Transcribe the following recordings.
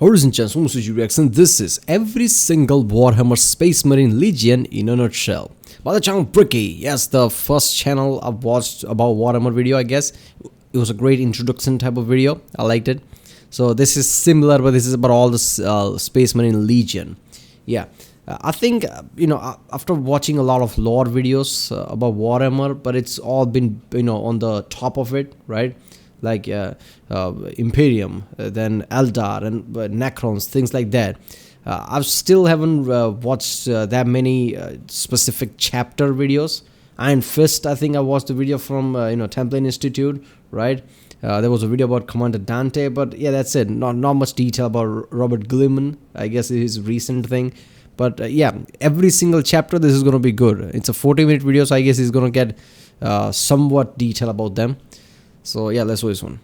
Ladies and gentlemen, reaction. This is every single Warhammer Space Marine Legion in a nutshell. By the channel Bricky. Yes, the first channel I've watched about Warhammer video, I guess. It was a great introduction type of video. I liked it. So this is similar, but this is about all the Space Marine Legion. Yeah. I think, after watching a lot of lore videos about Warhammer, but it's all been, on the top of it, right? Like Imperium, then Eldar and Necrons, things like that. I still haven't watched that many specific chapter videos. Iron Fist, I think I watched the video from Template Institute, right? There was a video about Commander Dante, but yeah, that's it. Not much detail about Robert Gilman. I guess his recent thing. But yeah, every single chapter, this is going to be good. It's a 40-minute video, so I guess he's going to get somewhat detail about them. So yeah, let's do this one.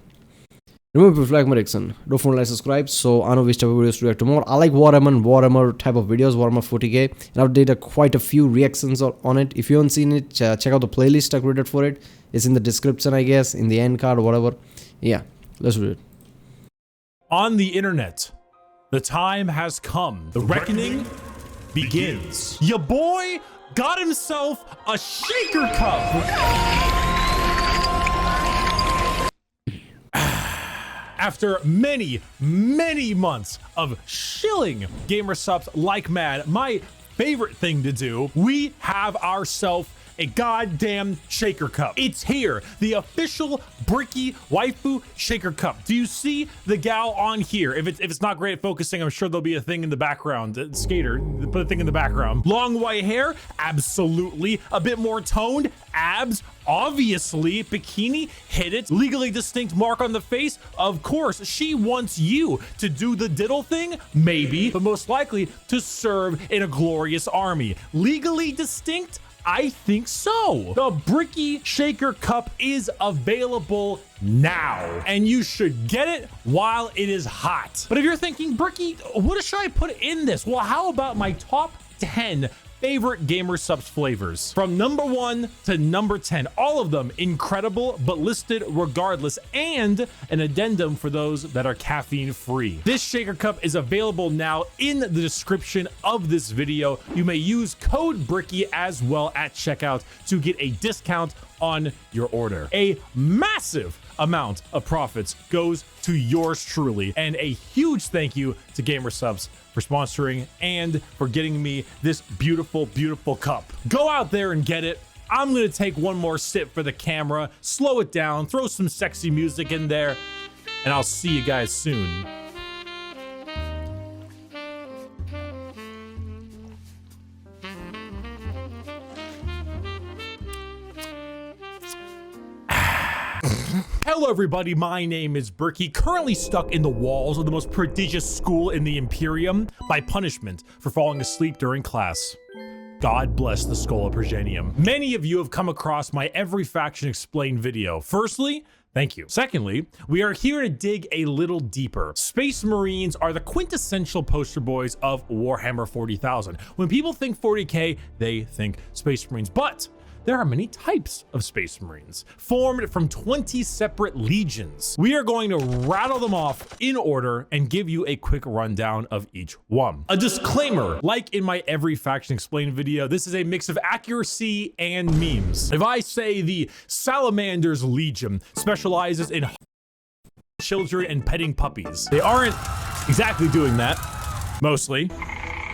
Remember to like my reaction. Don't forget to like, subscribe, so I know which type of videos to react to more. I like Warhammer type of videos, Warhammer 40k, and I've did quite a few reactions on it. If you haven't seen it, check out the playlist I created for it. It's in the description, I guess, in the end card or whatever. Yeah, let's do it. On the internet, the time has come. The reckoning begins. Ya boy got himself a shaker cup. After many months of shilling gamer subs like mad, my favorite thing to do, we have ourselves a goddamn shaker cup. It's here, the official Bricky waifu shaker cup. Do you see the gal on here? If it's not great at focusing, I'm sure there'll be a thing in the background. Skater, put a thing in the background. Long white hair, absolutely. A bit more toned, abs, obviously. Bikini, hit it. Legally distinct mark on the face, of course. She wants you to do the diddle thing, maybe, but most likely to serve in a glorious army. Legally distinct? I think so. The Bricky Shaker Cup is available now, and you should get it while it is hot. But if you're thinking, Bricky, what should I put in this? Well, how about my top 10 favorite gamer subs flavors from number 1 to number 10? All of them incredible, but listed regardless, and an addendum for those that are caffeine free. This shaker cup is available now in the description of this video. You may use code Bricky as well at checkout to get a discount on your order. A massive amount of profits goes to yours truly, and a huge thank you to gamer subs for sponsoring and for getting me this beautiful cup. Go out there and get it. I'm gonna take one more sip for the camera, slow it down, throw some sexy music in there, and I'll see you guys soon. Hello everybody, my name is Bricky, currently stuck in the walls of the most prodigious school in the Imperium by punishment for falling asleep during class. God bless the Skull of Progenium. Many of you have come across my Every Faction Explained video. Firstly, thank you. Secondly, we are here to dig a little deeper. Space Marines are the quintessential poster boys of Warhammer 40,000. When people think 40k, they think Space Marines, but there are many types of Space Marines, formed from 20 separate legions. We are going to rattle them off in order and give you a quick rundown of each one. A disclaimer, like in my Every Faction Explained video, this is a mix of accuracy and memes. If I say the Salamander's Legion specializes in children and petting puppies, they aren't exactly doing that, mostly.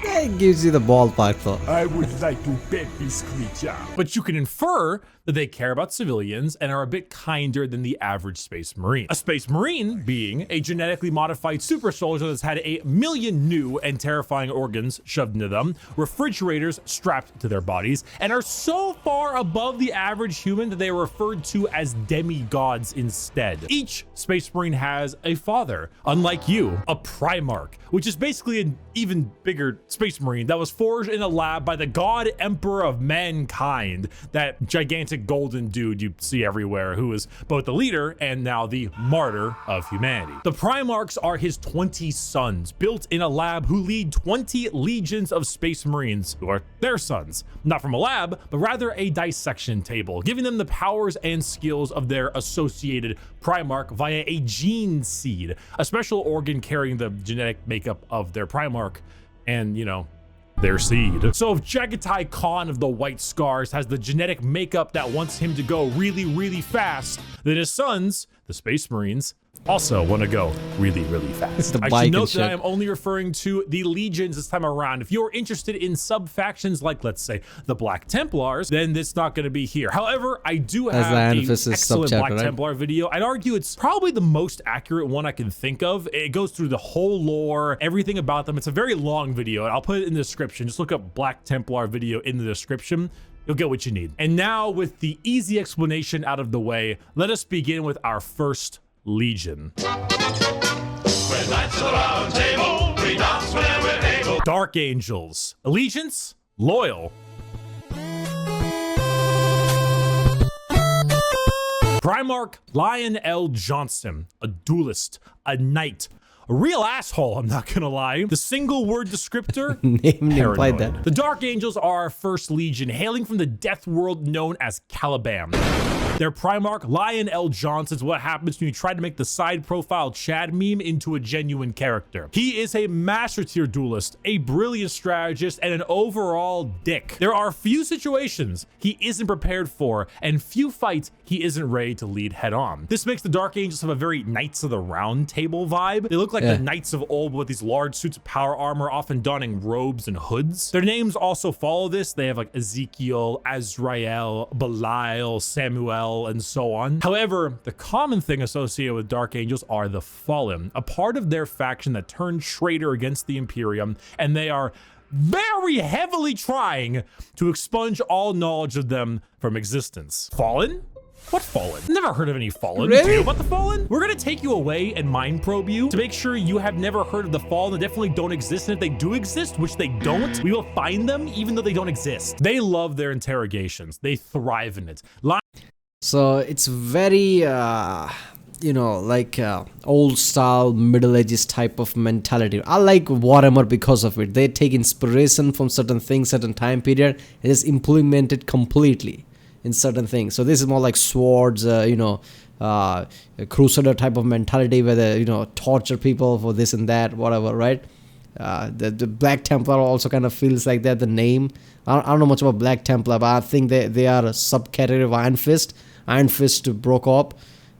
It gives you the ballpark though. I would like to pet this creature. But you can infer that they care about civilians and are a bit kinder than the average Space Marine. A Space Marine being a genetically modified super soldier that's had 1,000,000 new and terrifying organs shoved into them, refrigerators strapped to their bodies, and are so far above the average human that they are referred to as demigods instead. Each Space Marine has a father, unlike you, a Primarch, which is basically even bigger space marine that was forged in a lab by the god emperor of mankind, that gigantic golden dude you see everywhere, who is both the leader and now the martyr of humanity. The Primarchs are his 20 sons, built in a lab, who lead 20 legions of space marines, who are their sons, not from a lab, but rather a dissection table, giving them the powers and skills of their associated Primarch via a gene seed, a special organ carrying the genetic makeup of their Primarch and, you know, their seed. So if Jagatai Khan of the White Scars has the genetic makeup that wants him to go really, really fast, then his sons, the Space Marines, also want to go really, really fast. I should note that I am only referring to the legions this time around. If you're interested in sub-factions like, let's say, the Black Templars, then it's not going to be here. However, I do have an excellent Black Templar video. I'd argue it's probably the most accurate one I can think of. It goes through the whole lore, everything about them. It's a very long video, and I'll put it in the description. Just look up Black Templar video in the description. You'll get what you need. And now, with the easy explanation out of the way, let us begin with our first legion. Dark Angels. Allegiance, loyal. Primarch Lion L. Johnson, a duelist, a knight, a real asshole, I'm not gonna lie. The single word descriptor, implied that. The Dark Angels are our first legion, hailing from the death world known as Caliban. Their Primarch, Lion L. Johnson, is what happens when you try to make the side profile Chad meme into a genuine character. He is a master tier duelist, a brilliant strategist, and an overall dick. There are few situations he isn't prepared for, and few fights he isn't ready to lead head on. This makes the Dark Angels have a very Knights of the Round Table vibe. They look like the Knights of old with these large suits of power armor, often donning robes and hoods. Their names also follow this. They have like Ezekiel, Azrael, Belial, Samuel, and so on. However, the common thing associated with Dark Angels are the Fallen, a part of their faction that turned traitor against the Imperium, and they are very heavily trying to expunge all knowledge of them from existence. Fallen? What Fallen? Never heard of any Fallen. Really? Do you know about the Fallen? We're gonna take you away and mind probe you to make sure you have never heard of the Fallen. They definitely don't exist, and if they do exist, which they don't, we will find them even though they don't exist. They love their interrogations. They thrive in it. So it's very, you know, like old style, Middle Ages type of mentality. I like Warhammer because of it. They take inspiration from certain things, certain time period, and just implement it completely in certain things. So this is more like swords, you know, a crusader type of mentality where they, you know, torture people for this and that, whatever, right? The Black Templar also kind of feels like that, the name. I don't know much about Black Templar, but I think they are a subcategory of Iron Fist. Iron Fist broke up,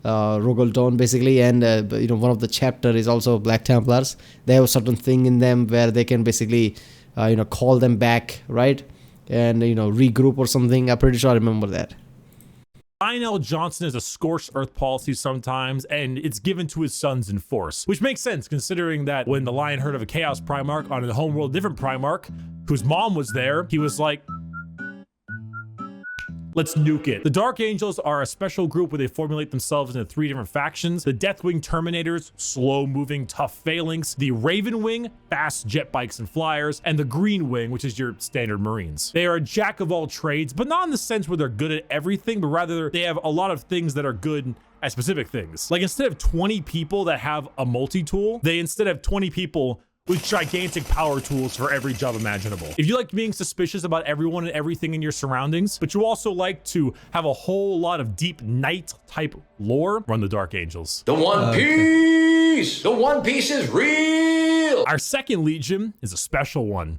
Rogaldon basically, and you know, one of the chapter is also Black Templars. They have a certain thing in them where they can basically, you know, call them back, right? And, you know, regroup or something. I'm pretty sure I remember that. Lion L. Johnson is a scorched earth policy sometimes, and it's given to his sons in force, which makes sense considering that when the Lion heard of a Chaos Primarch on a homeworld different Primarch, whose mom was there, he was like, let's nuke it. The Dark Angels are a special group where they formulate themselves into 3 different factions. The Deathwing Terminators, slow-moving, tough phalanx. The Raven Wing, fast jet bikes and flyers. And the Green Wing, which is your standard Marines. They are a jack of all trades, but not in the sense where they're good at everything, but rather they have a lot of things that are good at specific things. Like instead of 20 people that have a multi-tool, they instead have 20 people with gigantic power tools for every job imaginable. If you like being suspicious about everyone and everything in your surroundings, but you also like to have a whole lot of deep knight type lore, run the Dark Angels. The One Piece! The One Piece is real! Our second legion is a special one.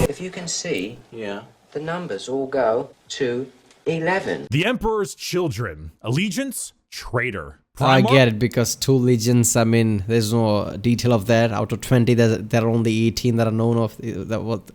If you can see, the numbers all go to 11. The Emperor's Children. Allegiance, traitor. I get it, because 2 legions, I mean, there's no detail of that. Out of 20, there are only 18 that are known of.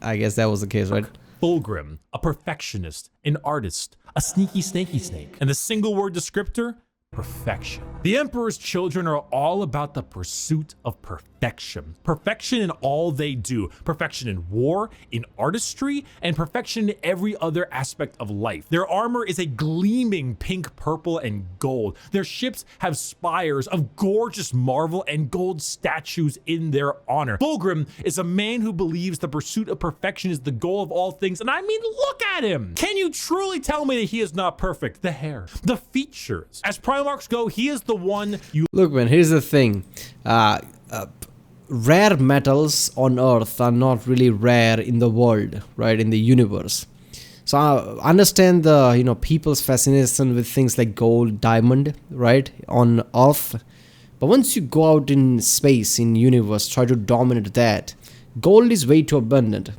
I guess that was the case, right? Fulgrim, a perfectionist, an artist, a sneaky snaky snake. And the single word descriptor, perfection. The Emperor's children are all about the pursuit of perfection. Perfection in all they do. Perfection in war, in artistry, and perfection in every other aspect of life. Their armor is a gleaming pink, purple, and gold. Their ships have spires of gorgeous marble and gold statues in their honor. Fulgrim is a man who believes the pursuit of perfection is the goal of all things. And I mean, look at him. Can you truly tell me that he is not perfect? The hair, the features. As Primarchs go, he is the one you Look, man, here's the thing. Rare metals on Earth are not really rare in the world, right? In the universe. So I understand the people's fascination with things like gold, diamond, right, on Earth. But once you go out in space, in universe, try to dominate that, gold is way too abundant.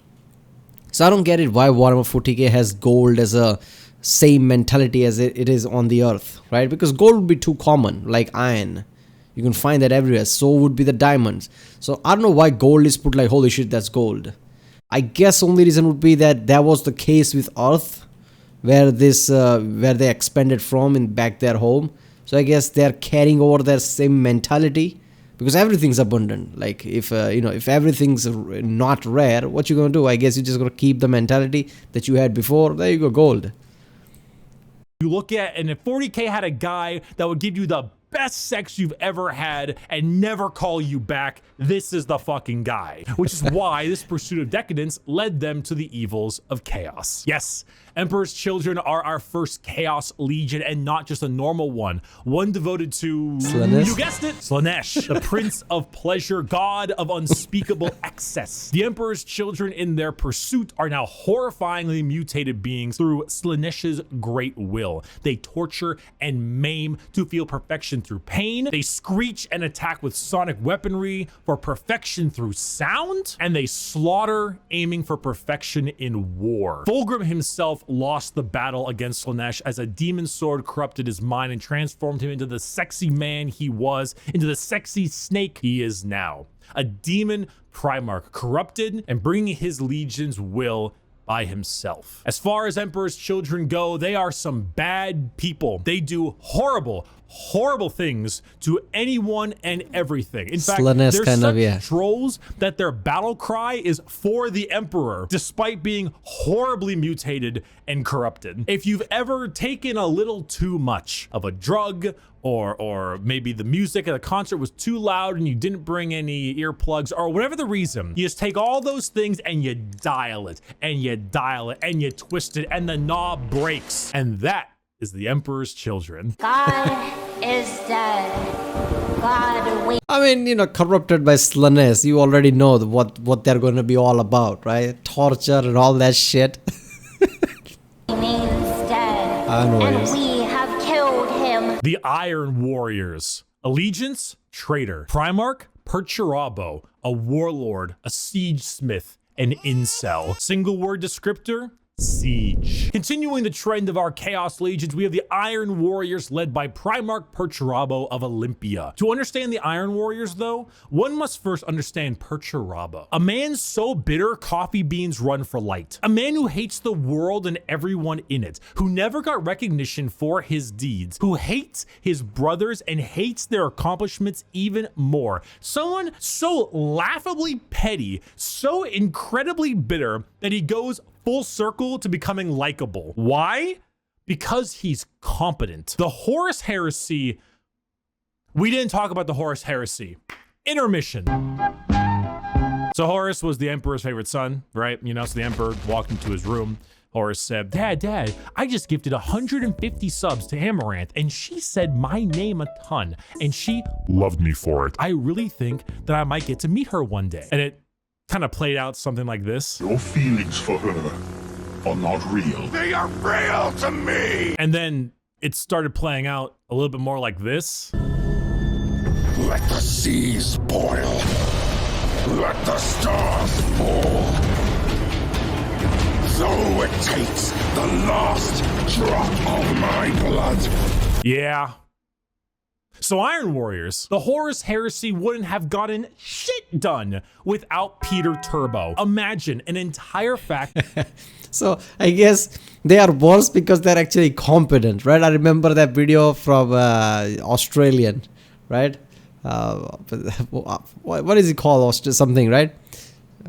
So I don't get it why Warhammer 40k has gold as a same mentality as it is on the Earth, right? Because gold would be too common, like iron. You can find that everywhere. So would be the diamonds. So I don't know why gold is put like, holy shit, that's gold. I guess only reason would be that was the case with Earth, where they expanded from in back their home. So I guess they're carrying over their same mentality, because everything's abundant. Like if everything's not rare, what you gonna do? I guess you're just gonna keep the mentality that you had before. There you go, gold. You look at, and if 40k had a guy that would give you the best sex you've ever had and never call you back, this is the fucking guy. Which is why this pursuit of decadence led them to the evils of chaos. Yes, Emperor's children are our first Chaos Legion, and not just a normal one. One devoted to... Slaanesh? You guessed it! Slaanesh, the Prince of Pleasure, God of unspeakable excess. The Emperor's children in their pursuit are now horrifyingly mutated beings through Slaanesh's great will. They torture and maim to feel perfection through pain. They screech and attack with sonic weaponry for perfection through sound. And they slaughter, aiming for perfection in war. Fulgrim himself lost the battle against Slaanesh as a demon sword corrupted his mind and transformed him into the sexy man he was, into the sexy snake he is now. A demon Primarch, corrupted and bringing his legion's will by himself. As far as Emperor's children go, they are some bad people. They do horrible things to anyone and everything. In fact, Slaanesh they're kind of, such yeah. trolls that their battle cry is for the Emperor, despite being horribly mutated and corrupted. If you've ever taken a little too much of a drug, or maybe the music at the concert was too loud and you didn't bring any earplugs, or whatever the reason, you just take all those things and you dial it, and you dial it, and you twist it, and the knob breaks. And that is the Emperor's children. God is dead. God, we I mean, corrupted by Slaanesh, you already know what they're going to be all about, right? Torture and all that shit. means dead. I know it and is. we have killed him. The Iron Warriors. Allegiance, traitor. Primarch, Perturabo, a warlord, a siege smith, an incel. Single word descriptor, siege. Continuing the trend of our Chaos Legions, we have the Iron Warriors led by Primarch Perturabo of Olympia. To understand the Iron Warriors, though, one must first understand Perturabo. A man so bitter, coffee beans run for light. A man who hates the world and everyone in it, who never got recognition for his deeds, who hates his brothers and hates their accomplishments even more. Someone so laughably petty, so incredibly bitter that he goes full circle to becoming likable. Why? Because he's competent. The Horus Heresy. We didn't talk about the Horus Heresy. Intermission. So Horus was the Emperor's favorite son, right? So the Emperor walked into his room. Horus said, Dad, I just gifted 150 subs to Amaranth, and she said my name a ton, and she loved me for it. I really think that I might get to meet her one day. And it kind of played out something like this. Your feelings for her are not real. They are real to me! And then it started playing out a little bit more like this. Let the seas boil. Let the stars fall. Though it takes the last drop of my blood. Yeah. So Iron Warriors, the Horus Heresy wouldn't have gotten shit done without Peter Turbo. Imagine an entire So I guess they are worse because they're actually competent, right? I remember that video from Australian, right? What is it called? Something, right?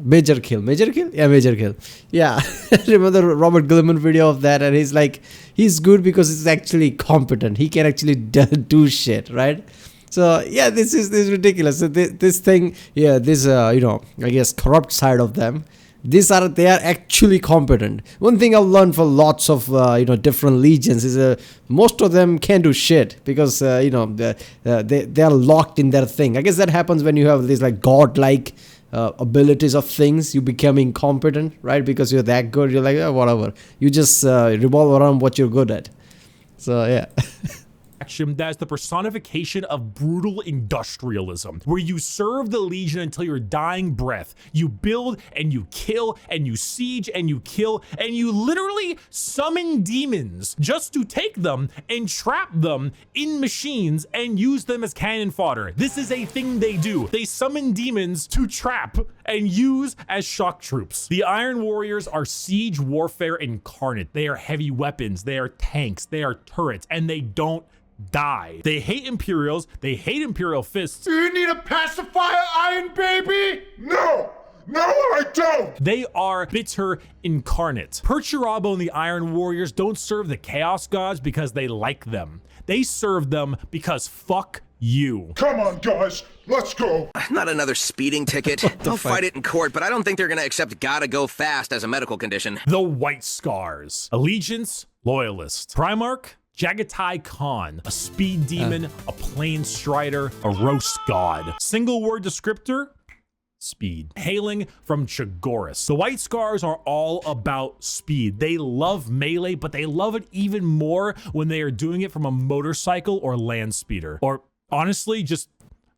Major Kill. Yeah, Major Kill. Yeah, I remember the Robert Gilman video of that, and he's like, he's good because he's actually competent. He can actually do shit, right? So yeah, this is ridiculous. So this thing, yeah, this I guess corrupt side of them. They are actually competent. One thing I've learned from lots of different legions is most of them can't do shit because they are locked in their thing. I guess that happens when you have these like godlike abilities of things. You become incompetent, right? Because you're that good. You're like, oh, whatever. You just revolve around what you're good at. So yeah. that is the personification of brutal industrialism, where you serve the Legion until your dying breath. You build and you kill and you siege and you kill and you literally summon demons just to take them and trap them in machines and use them as cannon fodder. This is a thing they do. They summon demons to trap and use as shock troops. The Iron Warriors are siege warfare incarnate. They are heavy weapons, they are tanks, they are turrets, and they don't die. They hate Imperials, they hate Imperial fists. Do you need a pacifier, Iron Baby? No, I don't. They are bitter incarnate. Perturabo and the Iron Warriors don't serve the Chaos Gods because they like them. They serve them because fuck you. Come on, guys, let's go. Not another speeding ticket. I'll fight it in court, but I don't think they're gonna accept gotta go fast as a medical condition. The White Scars. Allegiance, Loyalist. Primarch, Jagatai Khan, a speed demon, a plane strider, a roast god. Single word descriptor, speed. Hailing from Chagoris. The White Scars are all about speed. They love melee, but they love it even more when they are doing it from a motorcycle or land speeder. Or honestly, just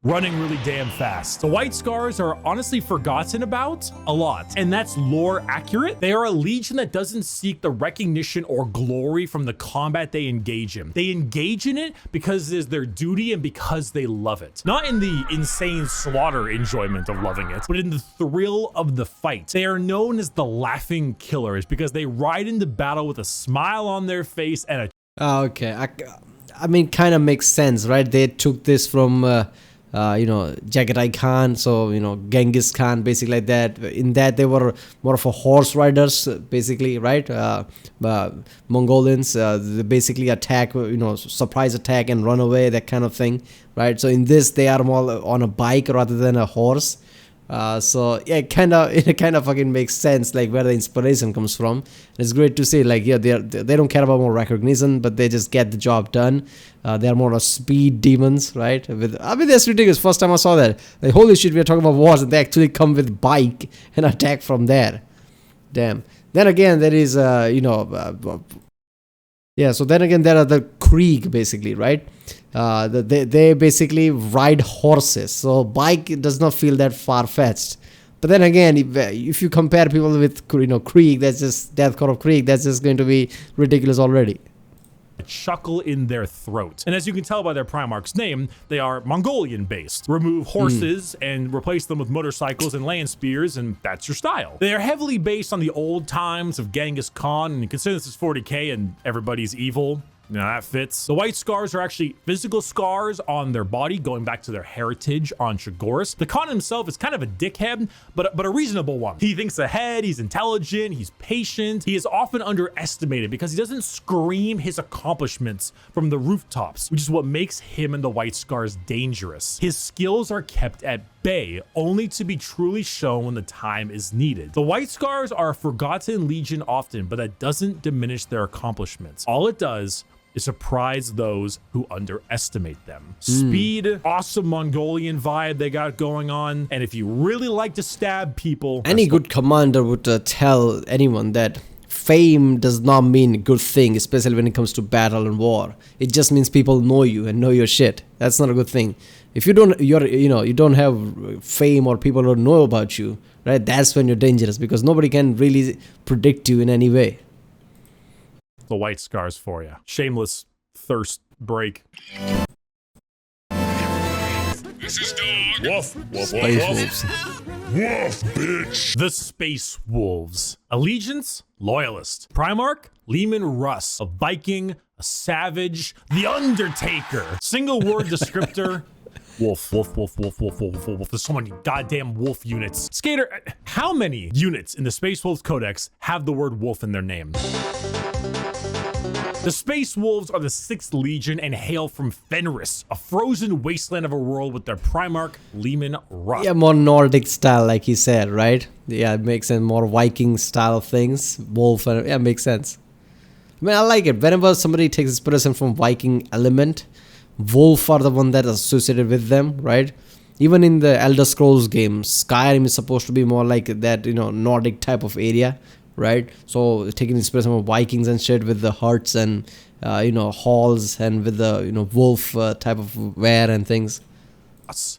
running really damn fast. The White Scars are honestly forgotten about a lot, and that's lore accurate. They are a legion that doesn't seek the recognition or glory from the combat they engage in. They engage in it because it is their duty and because they love it. Not in the insane slaughter enjoyment of loving it, but in the thrill of the fight. They are known as the Laughing Killers because they ride into battle with a smile on their face and a Okay, I mean, kind of makes sense, right? They took this from Jagatai Khan, so Genghis Khan, basically like that. In that, they were more of a horse riders, basically, right? Mongolians, they basically attack, surprise attack and run away, that kind of thing, right? So in this, they are more on a bike rather than a horse. So yeah, it kind of fucking makes sense, like where the inspiration comes from. It's great to see, like, yeah, they don't care about more recognition, but they just get the job done. They are more of speed demons, right? I mean, that's ridiculous. First time I saw that, like, holy shit, we are talking about wars, and they actually come with bike and attack from there. Damn. Then again, there is yeah. So then again, there are the Krieg, basically, right? They basically ride horses, so bike does not feel that far-fetched. But then again, if you compare people with Krieg, that's just Deathcore of Krieg, that's just going to be ridiculous already. a chuckle in their throat. And as you can tell by their Primarch's name, they are Mongolian based. Remove horses and replace them with motorcycles and land spears, and that's your style. They are heavily based on the old times of Genghis Khan, and you consider this is 40k and everybody's evil. You know, that fits. The white scars are actually physical scars on their body, going back to their heritage on Chagoris. The Khan himself is kind of a dickhead, but a reasonable one. He thinks ahead, he's intelligent, he's patient. He is often underestimated because he doesn't scream his accomplishments from the rooftops, which is what makes him and the white scars dangerous. His skills are kept at bay, only to be truly shown when the time is needed. The white scars are a forgotten legion often, but that doesn't diminish their accomplishments. All it does is surprise those who underestimate them. Speed, awesome Mongolian vibe they got going on, and if you really like to stab people, any good commander would tell anyone that fame does not mean a good thing, especially when it comes to battle and war. It just means people know you and know your shit. That's not a good thing. If you don't, you don't have fame or people don't know about you, right? That's when you're dangerous, because nobody can really predict you in any way. the white scars for you. Shameless thirst break. This is dog. Woof, woof, Space woof, wolves. woof, bitch. The Space Wolves. Allegiance, loyalist. Primarch, Leman Russ. A Viking, a savage, the Undertaker. Single word descriptor. Wolf, wolf, wolf, wolf, wolf, wolf, wolf. There's so many goddamn wolf units. Skater, how many units in the Space Wolves Codex have the word wolf in their name? The Space Wolves are the 6th Legion and hail from Fenris, a frozen wasteland of a world with their Primarch, Leman Russ. Yeah, more Nordic style, like he said, right? Yeah, it makes sense. More Viking style things. Wolf, and yeah, makes sense. I mean, I like it. Whenever somebody takes inspiration from Viking element, wolf are the one that is associated with them, right? Even in the Elder Scrolls games, Skyrim is supposed to be more like that, Nordic type of area, right? So taking inspiration from Vikings and shit with the huts and halls and with the wolf type of wear and things.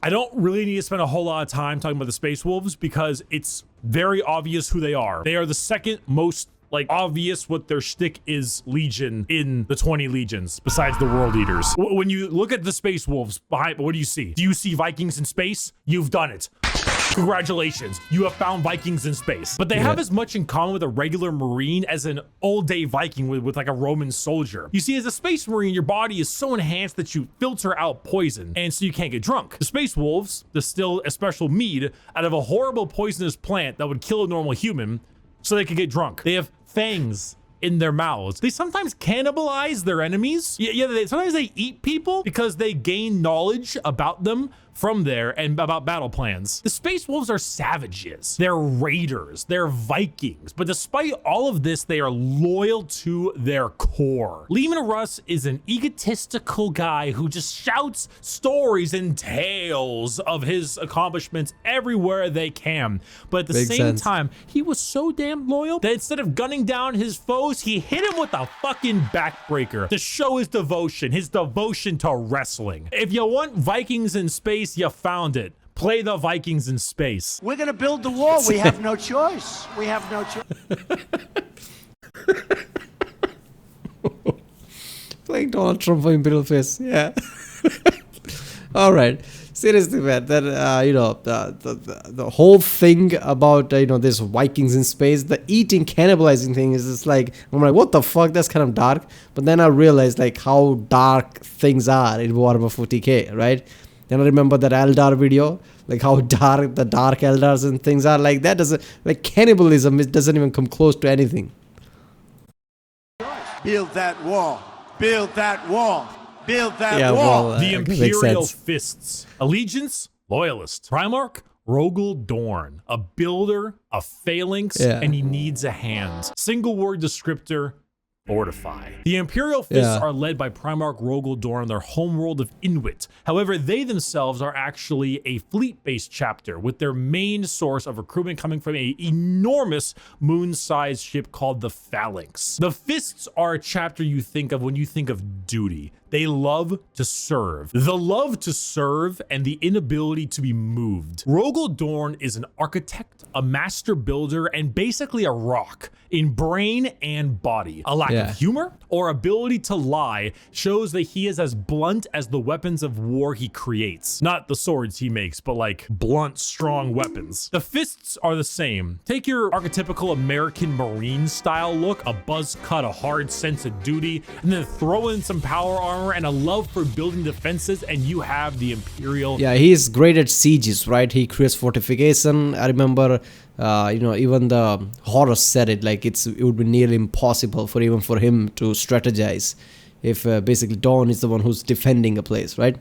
I don't really need to spend a whole lot of time talking about the Space Wolves because it's very obvious who they are. They are the second most obvious what their shtick is legion in the 20 legions besides the world eaters. When you look at the Space Wolves behind, what do you see? Do you see Vikings in space? You've done it. Congratulations, you have found Vikings in space. But they have as much in common with a regular Marine as an old day Viking with like a Roman soldier. You see, as a Space Marine, your body is so enhanced that you filter out poison, and so you can't get drunk. The Space Wolves distill a special mead out of a horrible poisonous plant that would kill a normal human so they could get drunk. They have fangs in their mouths. They sometimes cannibalize their enemies. Sometimes they eat people because they gain knowledge about them from there and about battle plans. The Space Wolves are savages. They're raiders. They're Vikings. But despite all of this, they are loyal to their core. Leman Russ is an egotistical guy who just shouts stories and tales of his accomplishments everywhere they can. But at the same time, he was so damn loyal that instead of gunning down his foes, he hit him with a fucking backbreaker to show his devotion to wrestling. If you want Vikings in space, you found it. Play the Vikings in space. We're gonna build the wall. We have no choice. We have no choice. Playing Donald Trump for Imperial Face, yeah. All right, seriously, man. That the whole thing about this Vikings in space, the eating, cannibalizing thing is just like, I'm like, what the fuck? That's kind of dark. But then I realized like how dark things are in Warhammer 40k, right? Then I remember that Eldar video, like how dark the Dark Eldars and things are. Like that doesn't, like cannibalism, it doesn't even come close to anything. Build that wall. Build that wall. Build that wall. The Imperial Fists. Allegiance, loyalist. Primarch, Rogel Dorn. A builder, a phalanx, and he needs a hand. Single word descriptor, fortify. The Imperial Fists are led by Primarch Rogel Dorn, their homeworld of Inuit. However, they themselves are actually a fleet-based chapter with their main source of recruitment coming from an enormous moon-sized ship called the Phalanx. The Fists are a chapter you think of when you think of duty. They love to serve. The love to serve and the inability to be moved. Rogel Dorn is an architect, a master builder, and basically a rock in brain and body. A lack of humor or ability to lie shows that he is as blunt as the weapons of war he creates. Not the swords he makes, but like blunt, strong weapons. The Fists are the same. Take your archetypical American Marine style look, a buzz cut, a hard sense of duty, and then throw in some power armor and a love for building defenses, and you have the Imperial. Yeah, he's great at sieges, right? He creates fortification. I remember, even the Horus said it, like it would be nearly impossible for him to strategize if basically Dawn is the one who's defending a place, right?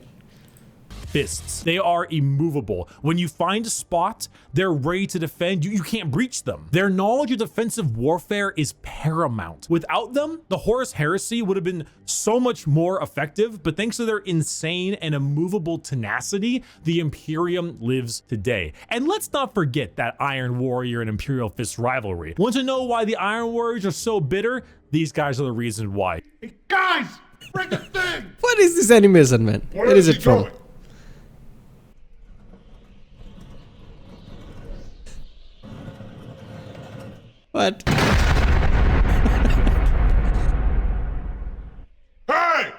Fists. They are immovable. When you find a spot, they're ready to defend. You can't breach them. Their knowledge of defensive warfare is paramount. Without them, the Horus Heresy would have been so much more effective, but thanks to their insane and immovable tenacity, the Imperium lives today. And let's not forget that Iron Warrior and Imperial Fist rivalry. Want to know why the Iron Warriors are so bitter? These guys are the reason why. Hey guys, bring the thing! What is this animation, man? Where is it from? Going? What? Hey!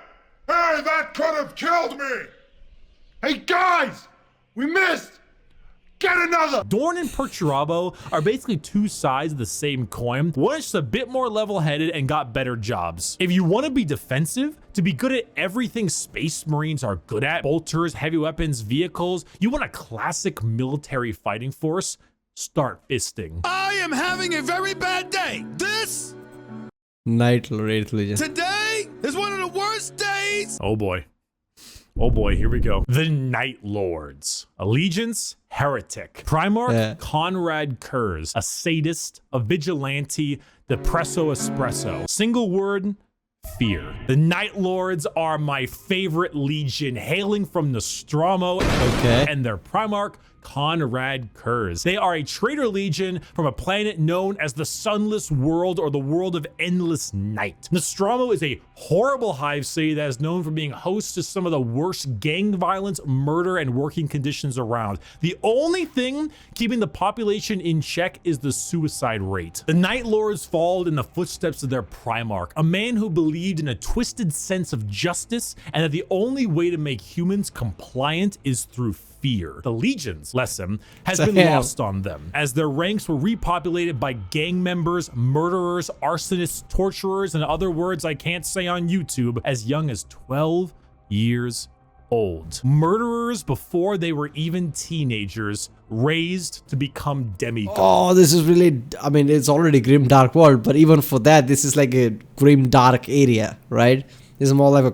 Hey, that could have killed me! Hey guys! We missed! Get another! Dorn and Perturabo are basically two sides of the same coin. One is just a bit more level-headed and got better jobs. If you want to be defensive, to be good at everything Space Marines are good at, bolters, heavy weapons, vehicles, you want a classic military fighting force, start fisting. I am having a very bad day. This Night Lord 8th Legion. today is one of the worst days. Oh boy. Oh boy, here we go. The Night Lords. Allegiance, heretic. Primarch, Conrad Kurz. A sadist, a vigilante, depresso espresso. Single word, fear. The Night Lords are my favorite legion, hailing from Nostromo and their Primarch, Conrad Kurz. They are a traitor legion from a planet known as the Sunless World, or the World of Endless Night. Nostromo is a horrible hive city that is known for being host to some of the worst gang violence, murder, and working conditions around. The only thing keeping the population in check is the suicide rate. The Night Lords followed in the footsteps of their Primarch, a man who believed in a twisted sense of justice and that the only way to make humans compliant is through fear. The Legion's lesson has been lost on them, as their ranks were repopulated by gang members, murderers, arsonists, torturers, and other words I can't say on YouTube, as young as 12 years old. Murderers before they were even teenagers, raised to become demigods. Oh, this is really, I mean, it's already grim dark world, but even for that, this is like a grim dark area, right? This is more like a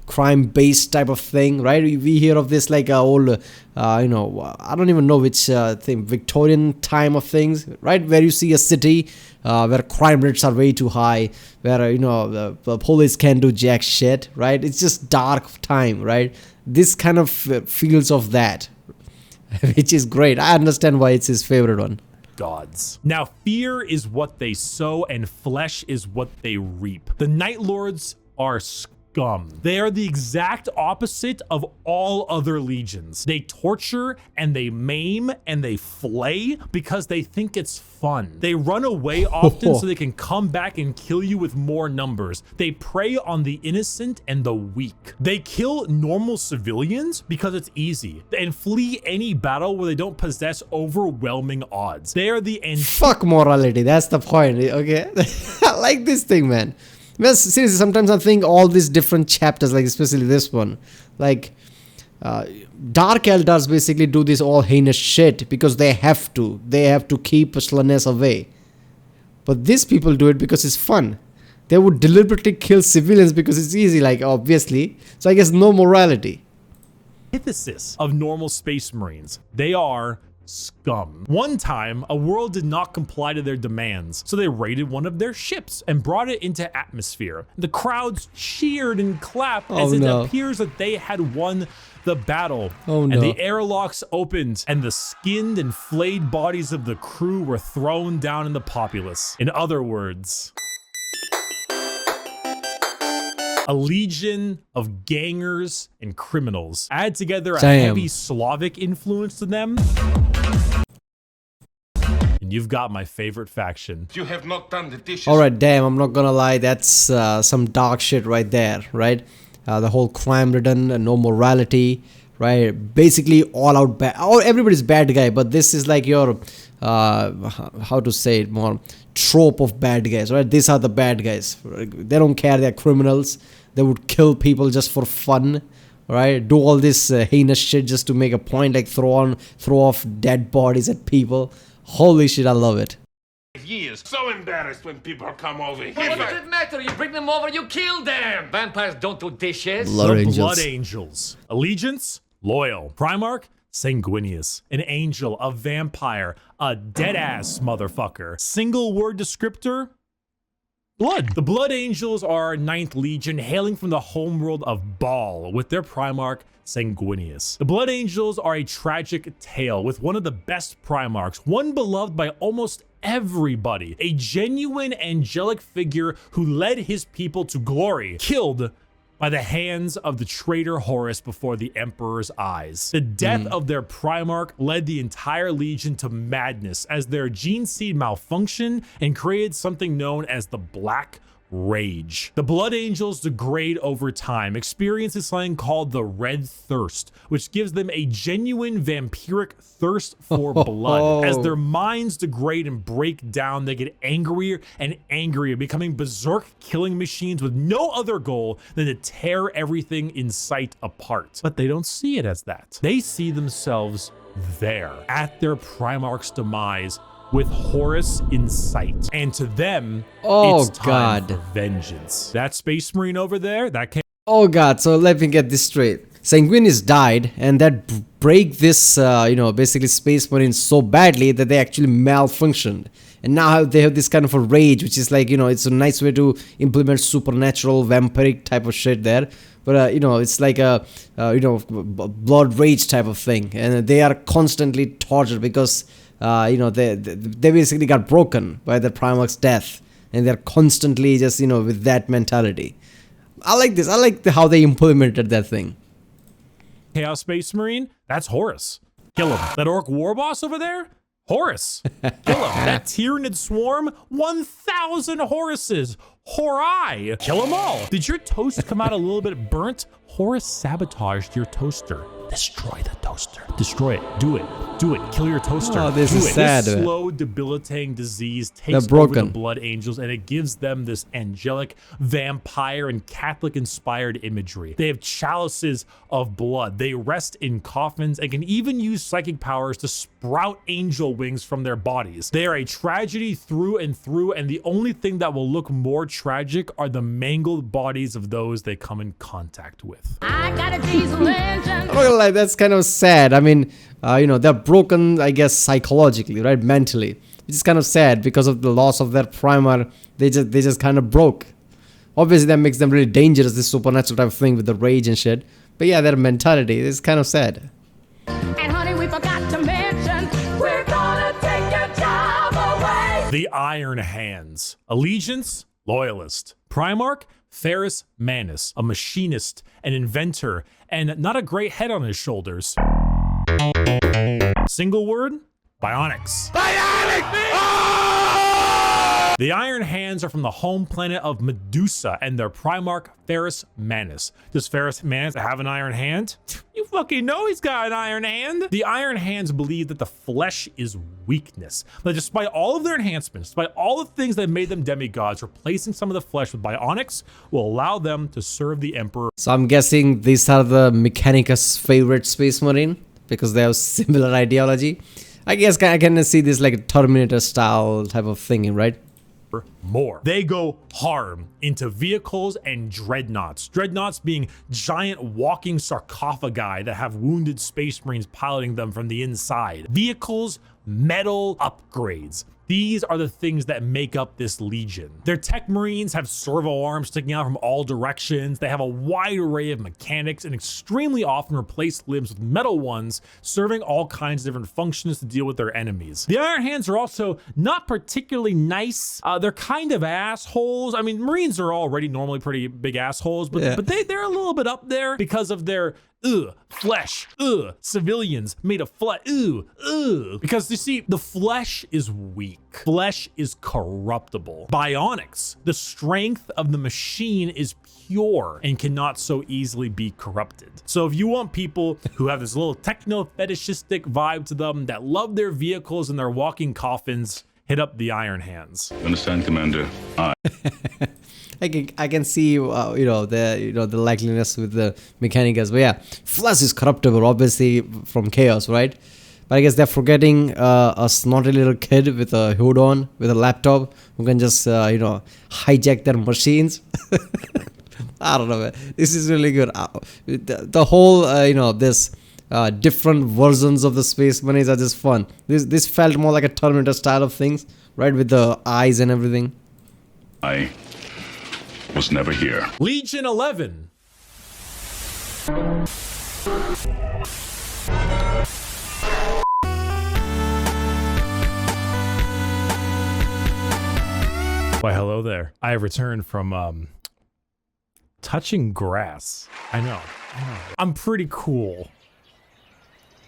crime-based type of thing, right? We hear of this like old, you know, I don't even know which thing, Victorian time of things, right? Where you see a city where crime rates are way too high, where, you know, the police can't do jack shit, right? It's just dark time, right? This kind of feels of that, which is great. I understand why it's his favorite one. Gods. Now, fear is what they sow and flesh is what they reap. The Night Lords are scum. They are the exact opposite of all other legions. They torture and they maim and they flay because they think it's fun. They run away often so they can come back and kill you with more numbers. They prey on the innocent and the weak. They kill normal civilians because it's easy and flee any battle where they don't possess overwhelming odds. They are the fuck morality. That's the point. Okay, I like this thing, man. Well, seriously, sometimes I think all these different chapters, like especially this one, like Dark Eldars basically do this all heinous shit because they have to. They have to keep Slanesh away. But these people do it because it's fun. They would deliberately kill civilians because it's easy, like obviously. So I guess no morality. Antithesis of normal Space Marines. They are scum. One time, a world did not comply to their demands, so they raided one of their ships and brought it into atmosphere. The crowds cheered and clapped as it appears that they had won the battle. And the airlocks opened, and the skinned and flayed bodies of the crew were thrown down in the populace. In other words, a legion of gangers and criminals. Add together a heavy Slavic influence to them, and you've got my favorite faction. You have not done the dishes. Alright, damn, I'm not gonna lie, that's some dark shit right there, right? The whole crime-ridden, no morality, right? Basically all out bad. Oh, everybody's bad guy, but this is like your, how to say it more, trope of bad guys, right? These are the bad guys. They don't care, they're criminals. They would kill people just for fun, right? Do all this heinous shit just to make a point, like throw off dead bodies at people. Holy shit, I love it. Years. So embarrassed when people come over here. What does it matter? You bring them over, you kill them. Vampires don't do dishes. Blood Angels. Allegiance, loyal. Primarch, sanguineous. An angel, a vampire, a dead-ass motherfucker. Single word descriptor, blood. The Blood Angels are 9th Legion, hailing from the homeworld of Baal, with their Primarch, Sanguinius. The Blood Angels are a tragic tale with one of the best Primarchs, one beloved by almost everybody, a genuine angelic figure who led his people to glory, killed by the hands of the traitor Horus before the Emperor's eyes. The death of their Primarch led the entire Legion to madness as their gene seed malfunctioned and created something known as the Black rage. The blood angels degrade over time, experiencing something called the red thirst, which gives them a genuine vampiric thirst for blood. As their minds degrade and break down, they get angrier and angrier, becoming berserk killing machines with no other goal than to tear everything in sight apart. But they don't see it as that. They see themselves there, at their Primarch's demise, with Horus in sight. And to them, it's time for vengeance. That Space Marine over there, that came... Oh god, so let me get this straight. Sanguinius died, and that break this, basically Space Marine so badly that they actually malfunctioned. And now they have this kind of a rage, which is like, it's a nice way to implement supernatural, vampiric type of shit there. But, it's like a, blood rage type of thing. And they are constantly tortured because... they basically got broken by the Primarch's death, and they're constantly just, with that mentality. I like this. I like how they implemented that thing. Chaos Space Marine, that's Horus. Kill him. That Orc War Boss over there, Horus. Kill him. That Tyranid Swarm, 1,000 Horuses. Horai. Kill them all. Did your toast come out a little bit burnt? Horus sabotaged your toaster. Destroy the toaster. Destroy it. Do it. Do it. Kill your toaster. Oh, this Do is it. sad. This slow, debilitating disease takes over the blood angels, and it gives them this angelic, vampire, and Catholic-inspired imagery. They have chalices of blood. They rest in coffins and can even use psychic powers to sprout angel wings from their bodies. They are a tragedy through and through, and the only thing that will look more tragic are the mangled bodies of those they come in contact with. I got a diesel engine. I'm not gonna lie, that's kind of sad. I mean, they're broken, I guess, psychologically, right? Mentally. Which is kind of sad because of the loss of their Primer. They just kind of broke. Obviously, that makes them really dangerous, this supernatural type of thing with the rage and shit. But yeah, their mentality is kind of sad. And honey, we forgot to mention, we're gonna take your job away. The Iron Hands. Allegiance, loyalist. Primarch, Ferrus Manus, a machinist, an inventor, and not a great head on his shoulders. Single word, bionics. The Iron Hands are from the home planet of Medusa and their Primarch, Ferrus Manus. Does Ferrus Manus have an iron hand? You fucking know he's got an iron hand. The Iron Hands believe that the flesh is weakness. But despite all of their enhancements, despite all the things that made them demigods, replacing some of the flesh with bionics will allow them to serve the Emperor. So I'm guessing these are the Mechanicus' favorite Space Marine because they have similar ideology. I guess I can see this like a Terminator style type of thing, right? More. They go hard into vehicles and dreadnoughts. Dreadnoughts being giant walking sarcophagi that have wounded Space Marines piloting them from the inside. Vehicles, metal, upgrades. These are the things that make up this legion. Their tech marines have servo arms sticking out from all directions. They have a wide array of mechanics and extremely often replace limbs with metal ones, serving all kinds of different functions to deal with their enemies. The Iron Hands are also not particularly nice. They're kind of assholes. I mean, Marines are already normally pretty big assholes, but they're a little bit up there because of their flesh, civilians made of flesh, because you see, the flesh is weak. Flesh is corruptible. Bionics, the strength of the machine is pure and cannot so easily be corrupted. So if you want people who have this little techno-fetishistic vibe to them, that love their vehicles and their walking coffins, hit up the Iron Hands. Understand, Commander? I can see the likeliness with the Mechanicus, but yeah, flesh is corruptible, obviously from chaos, right? But I guess they're forgetting a snotty little kid with a hood on, with a laptop, who can just hijack their machines. I don't know, man. This is really good. The whole this different versions of the Space Marines are just fun. This felt more like a Terminator style of things, right? With the eyes and everything. I was never here. Legion 11. Why, hello there. I have returned from touching grass. I know. I'm pretty cool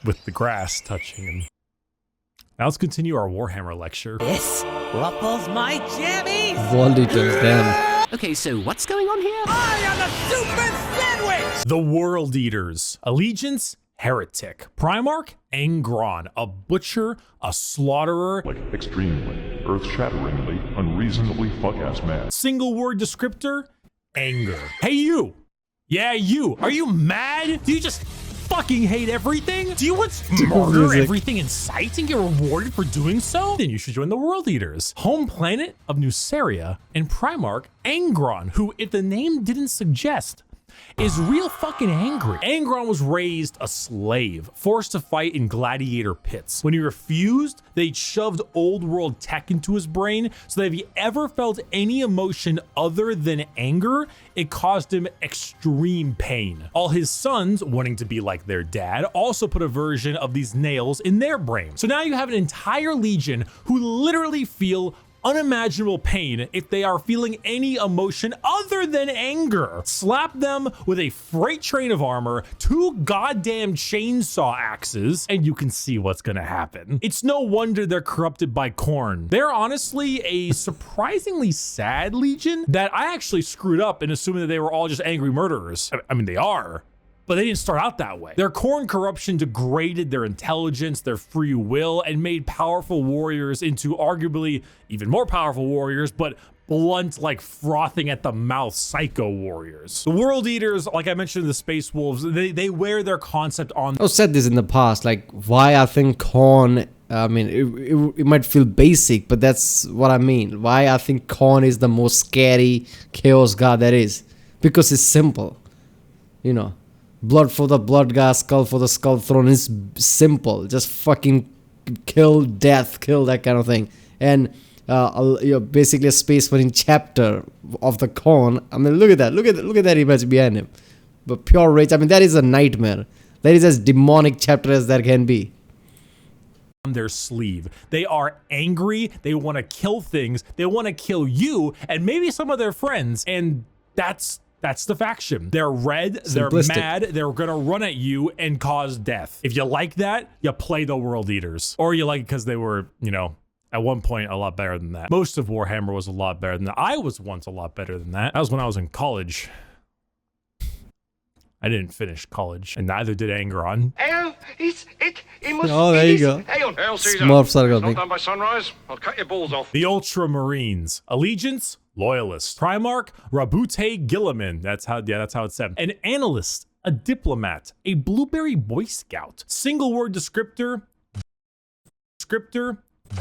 with the grass touching him. Now let's continue our Warhammer lecture. This ruffles my jammies. Volitors, damn. Okay, so what's going on here? I am the super sandwich! The World Eaters. Allegiance, Heretic. Primarch, Angron. A butcher, a slaughterer. Like extremely, earth-shatteringly, unreasonably fuck-ass mad. Single word descriptor, anger. Hey you! Yeah, you! Are you mad? Do you just fucking hate everything? Do you want to murder everything in sight and get rewarded for doing so? Then you should join the World Eaters. Home planet of Nuceria and Primarch Angron, who, if the name didn't suggest, is real fucking angry. Angron was raised a slave, forced to fight in gladiator pits. When he refused, they shoved old world tech into his brain so that if he ever felt any emotion other than anger, it caused him extreme pain. All his sons, wanting to be like their dad, also put a version of these nails in their brain. So now you have an entire legion who literally feel unimaginable pain if they are feeling any emotion other than anger. Slap them with a freight train of armor, 2 goddamn chainsaw axes, and you can see what's gonna happen. It's no wonder they're corrupted by corn. They're honestly a surprisingly sad legion that I actually screwed up in assuming that they were all just angry murderers. I mean, they are, but they didn't start out that way. Their corn corruption degraded their intelligence, their free will, and made powerful warriors into arguably even more powerful warriors, but blunt, like frothing at the mouth psycho warriors. The World Eaters, like I mentioned, the Space Wolves, they wear their concept on. I've said this in the past, like why I think corn, I mean, it might feel basic, but that's what I mean. Why I think corn is the most scary chaos god there is. Because it's simple, you know. Blood for the blood god, skull for the skull throne is simple. Just fucking kill, death, kill, that kind of thing. And basically a Space Marine chapter of the corn. I mean, look at that. Look at that image behind him. But pure rage. I mean, that is a nightmare. That is as demonic chapter as there can be. On their sleeve. They are angry. They want to kill things. They want to kill you and maybe some of their friends. And that's the faction. They're red, they're mad, they're gonna run at you and cause death. If you like that, you play the World Eaters. Or you like it because they were, you know, at one point a lot better than that. Most of Warhammer was a lot better than that. I was once a lot better than that. That was when I was in college. I didn't finish college, and neither did Angron. Oh, there you go. Smurfs are Not done by sunrise. I'll cut your balls off. The Ultramarines. Allegiance, Loyalist. Primarch, Rabute Gilliman. That's how it's said. An Analyst, a Diplomat, a Blueberry Boy Scout. Single word descriptor,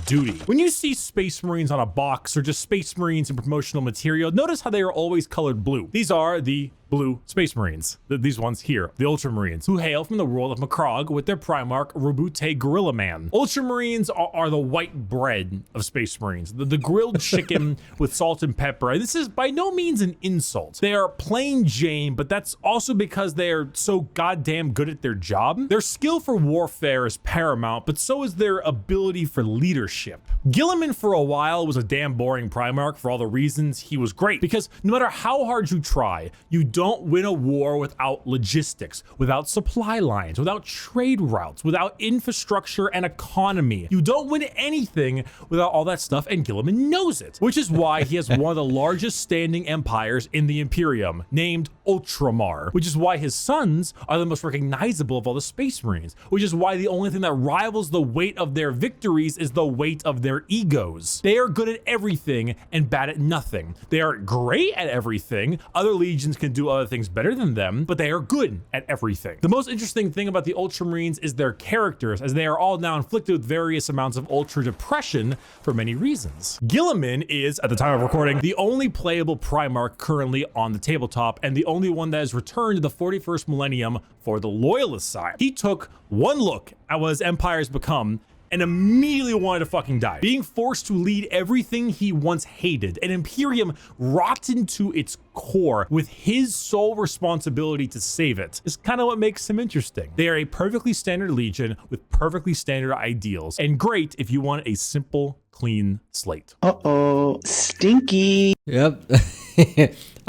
duty. When you see Space Marines on a box or just Space Marines in promotional material, notice how they are always colored blue. These are the blue Space Marines. These ones here, the Ultramarines, who hail from the world of Macrog with their Primarch, Rabute Gorilla Man. Ultramarines are the white bread of Space Marines, the grilled chicken with salt and pepper. This is by no means an insult. They are plain Jane, but that's also because they are so goddamn good at their job. Their skill for warfare is paramount, but so is their ability for leadership. Gilliman for a while was a damn boring Primarch for all the reasons he was great, because no matter how hard you try, you don't win a war without logistics, without supply lines, without trade routes, without infrastructure and economy. You don't win anything without all that stuff, and Gilliman knows it, which is why he has one of the largest standing empires in the Imperium, named Ultramar, which is why his sons are the most recognizable of all the Space Marines, which is why the only thing that rivals the weight of their victories is the weight of their egos. They are good at everything and bad at nothing. They are great at everything. Other legions can do other things better than them, but they are good at everything. The most interesting thing about the Ultramarines is their characters, as they are all now inflicted with various amounts of ultra depression for many reasons. Gilliman is, at the time of recording, the only playable Primarch currently on the tabletop, and the only one that has returned to the 41st millennium for the Loyalist side. He took one look at what his empires become and immediately wanted to fucking die. Being forced to lead everything he once hated, an Imperium rotten to its core with his sole responsibility to save it, is kind of what makes him interesting. They are a perfectly standard legion with perfectly standard ideals, and great if you want a simple, clean slate. Uh-oh, stinky. Yep.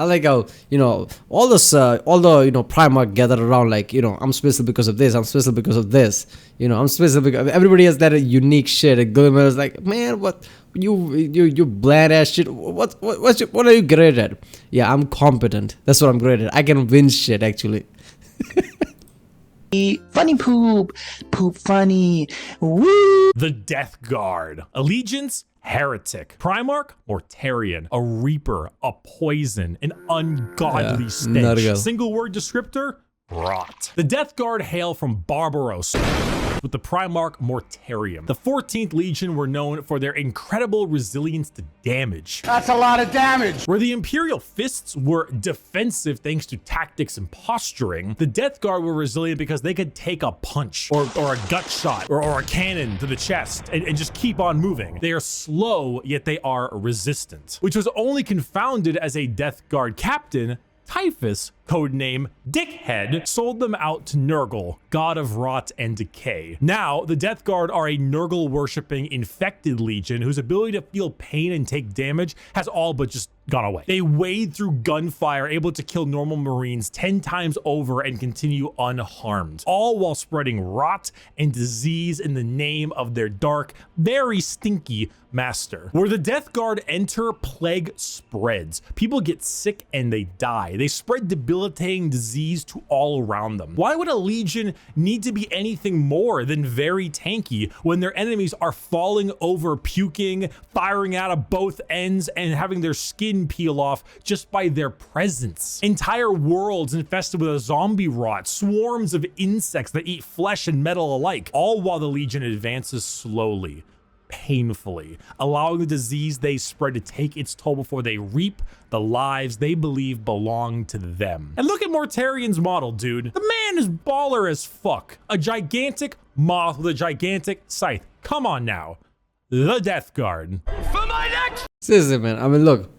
I like how, you know, all the Primarch gathered around, like, you know, I'm special because of this, I'm special because of this, you know, I'm special because everybody has that unique shit. And Glimmer is like, man, what you bland ass shit. What are you great at? Yeah, I'm competent. That's what I'm great at. I can win shit actually. Funny poop funny. Woo! The Death Guard. Allegiance, heretic. Primarch, Mortarion. A reaper, a poison, an ungodly stench. Single word descriptor, rot. The Death Guard hail from Barbaros, with the Primarch Mortarion. The 14th Legion were known for their incredible resilience to damage. That's a lot of damage. Where the Imperial Fists were defensive thanks to tactics and posturing, the Death Guard were resilient because they could take a punch or a gut shot or a cannon to the chest and just keep on moving. They are slow, yet they are resistant, which was only confounded as a Death Guard captain, Typhus, codename Dickhead, sold them out to Nurgle, god of rot and decay. Now, the Death Guard are a Nurgle-worshipping infected legion whose ability to feel pain and take damage has all but just gone away. They wade through gunfire, able to kill normal Marines 10 times over and continue unharmed, all while spreading rot and disease in the name of their dark, very stinky master. Where the Death Guard enter, plague spreads. People get sick and they die. They spread debilitating disease to all around them. Why would a legion need to be anything more than very tanky when their enemies are falling over, puking, firing out of both ends, and having their skin peel off just by their presence? Entire worlds infested with a zombie rot, swarms of insects that eat flesh and metal alike, all while the legion advances slowly, painfully, allowing the disease they spread to take its toll before they reap the lives they believe belong to them. And look at Mortarion's model, dude. The man is baller as fuck. A gigantic moth with a gigantic scythe. Come on now. The Death Guard. For my next! Seriously, man. I mean, look.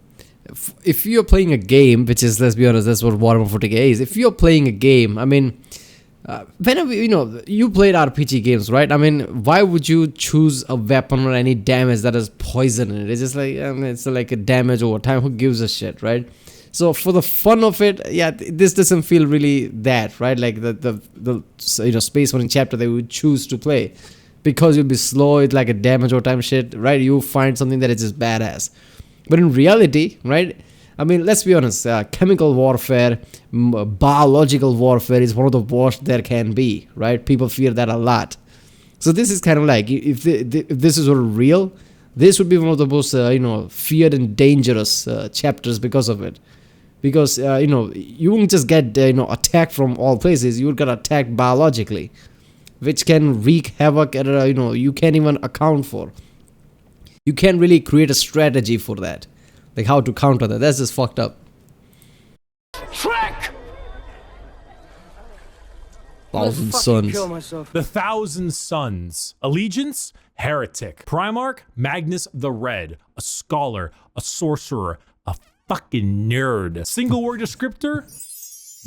If you're playing a game, which is, let's be honest, that's what Warhammer 40k is. If you're playing a game, I mean, whenever, you know, you played RPG games, right? I mean, why would you choose a weapon or any damage that has poison in it? It's just like, I mean, it's like a damage over time. Who gives a shit, right? So for the fun of it, yeah, this doesn't feel really that, right? Like the you know, Space Marine chapter they would choose to play, because you'll be slow. It's like a damage over time shit, right? You find something that is just badass. But in reality, right, I mean, let's be honest, chemical warfare, biological warfare is one of the worst there can be, right? People fear that a lot. So this is kind of like, if this is real, this would be one of the most, you know, feared and dangerous chapters because of it. Because, you know, you won't just get, you know, attacked from all places, you would get attacked biologically, which can wreak havoc at, you know, you can't even account for. You can't really create a strategy for that, like how to counter that. That's just fucked up. Trick! Thousand Sons. The Thousand Sons. Allegiance, heretic. Primarch, Magnus the Red. A scholar, a sorcerer, a fucking nerd. Single word descriptor,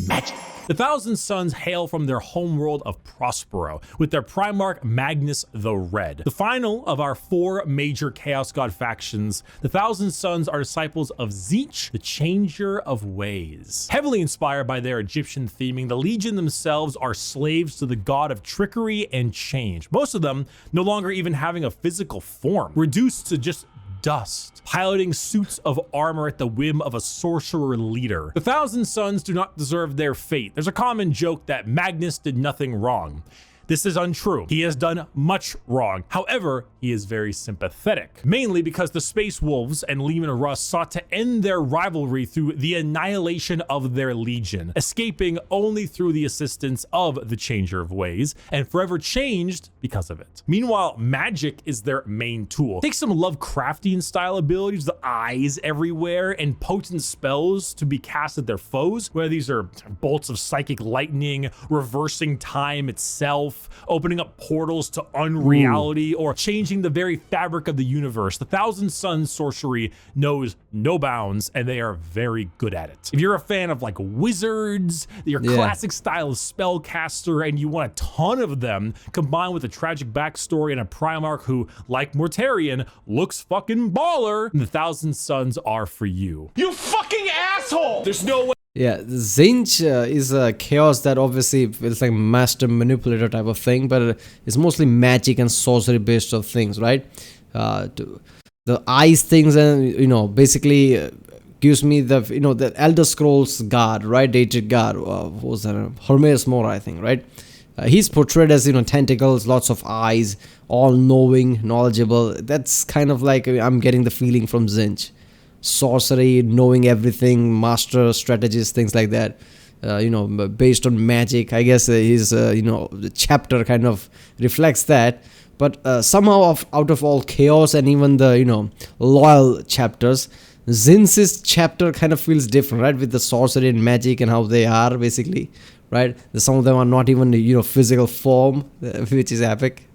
magic. The Thousand Sons hail from their homeworld of Prospero, with their Primarch Magnus the Red. The final of our 4 major Chaos God factions, the Thousand Sons are disciples of Tzeentch, the Changer of Ways. Heavily inspired by their Egyptian theming, the Legion themselves are slaves to the god of trickery and change. Most of them no longer even having a physical form, reduced to just dust, piloting suits of armor at the whim of a sorcerer leader. The Thousand Sons do not deserve their fate. There's a common joke that Magnus did nothing wrong. This is untrue. He has done much wrong. However, he is very sympathetic, mainly because the Space Wolves and Leman Russ sought to end their rivalry through the annihilation of their legion, escaping only through the assistance of the Changer of Ways, and forever changed because of it. Meanwhile, magic is their main tool. Take some Lovecraftian style abilities, the eyes everywhere, and potent spells to be cast at their foes, whether these are bolts of psychic lightning, reversing time itself, itself, opening up portals to unreality, or changing the very fabric of the universe. The Thousand Suns sorcery knows no bounds, and they are very good at it. If you're a fan of like wizards, your classic style of spellcaster, and you want a ton of them, combined with a tragic backstory and a Primarch who, like Mortarion, looks fucking baller, the Thousand Suns are for you. You fucking asshole! There's no way. Yeah, Zinch is a chaos that obviously feels like master manipulator type of thing, but it's mostly magic and sorcery based of things, right? The ice things, and basically gives me the Elder Scrolls god, right? Dated god. What was that? Hermes Mora, I think, right? He's portrayed as tentacles, lots of eyes, all knowing, knowledgeable. That's kind of like I'm getting the feeling from Zinch. Sorcery, knowing everything, master strategies, things like that, based on magic. I guess his the chapter kind of reflects that, but somehow out of all chaos and even the loyal chapters, Zin's chapter kind of feels different, right? With the sorcery and magic and how they are basically, right? Some of them are not even physical form, which is epic.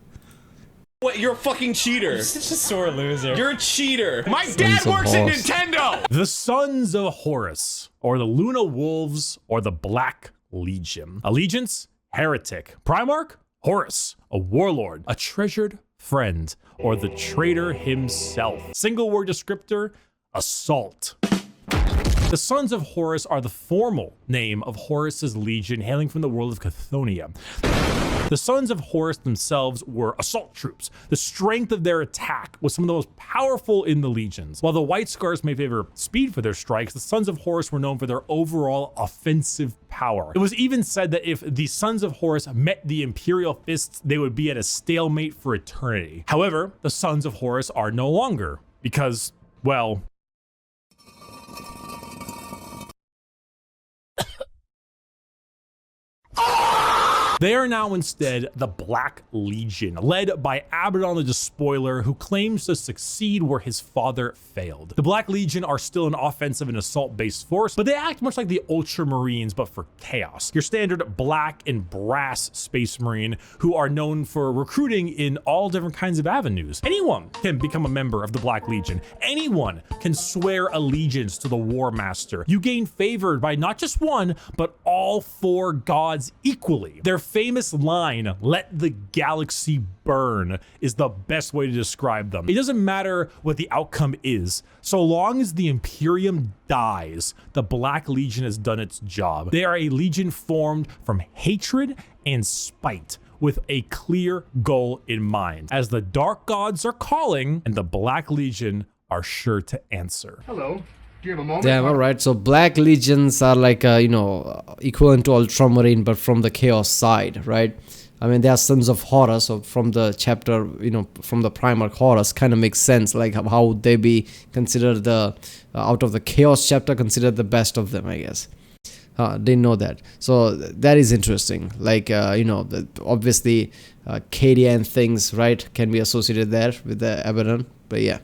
What? You're a fucking cheater. You're such a sore loser. You're a cheater. My dad works at Nintendo. The Sons of Horus, or the Luna Wolves, or the Black Legion. Allegiance, heretic. Primarch, Horus, a warlord, a treasured friend, or the traitor himself. Single word descriptor, assault. The Sons of Horus are the formal name of Horus's legion, hailing from the world of Chthoniya. The Sons of Horus themselves were assault troops. The strength of their attack was some of the most powerful in the legions. While the White Scars may favor speed for their strikes, the Sons of Horus were known for their overall offensive power. It was even said that if the Sons of Horus met the Imperial Fists, they would be at a stalemate for eternity. However, the Sons of Horus are no longer, because, well, they are now instead the Black Legion, led by Abaddon the Despoiler, who claims to succeed where his father failed. The Black Legion are still an offensive and assault-based force, but they act much like the Ultramarines, but for chaos. Your standard black and brass Space Marine, who are known for recruiting in all different kinds of avenues. Anyone can become a member of the Black Legion. Anyone can swear allegiance to the War Master. You gain favored by not just one, but all four gods equally. Their famous line, "Let the galaxy burn," is the best way to describe them. It doesn't matter what the outcome is. So long as the Imperium dies, the Black Legion has done its job. They are a legion formed from hatred and spite, with a clear goal in mind, as the Dark Gods are calling, and the Black Legion are sure to answer. Hello. Do you have a moment? Damn, alright. So Black Legions are like, equivalent to Ultramarine, but from the Chaos side, right? I mean, they are Sons of Horus, so from the chapter, from the Primarch Horus, kind of makes sense, like how they be considered out of the Chaos chapter, considered the best of them, I guess. Didn't know that. So that is interesting. Like, obviously, Cadia and things, right, can be associated there with the Abaddon, but yeah.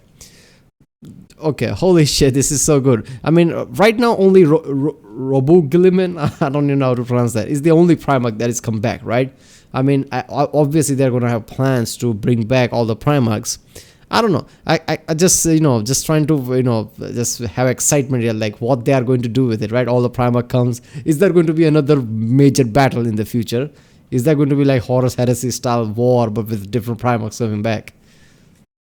Okay, holy shit, this is so good. I mean, right now only Robogliman, I don't even know how to pronounce that, is the only Primarch that has come back, right? I mean, obviously they're going to have plans to bring back all the Primarchs. I don't know. I just, just trying to, just have excitement here, like what they are going to do with it, right? All the Primarch comes. Is there going to be another major battle in the future? Is there going to be like Horus Heresy style war, but with different Primarchs coming back?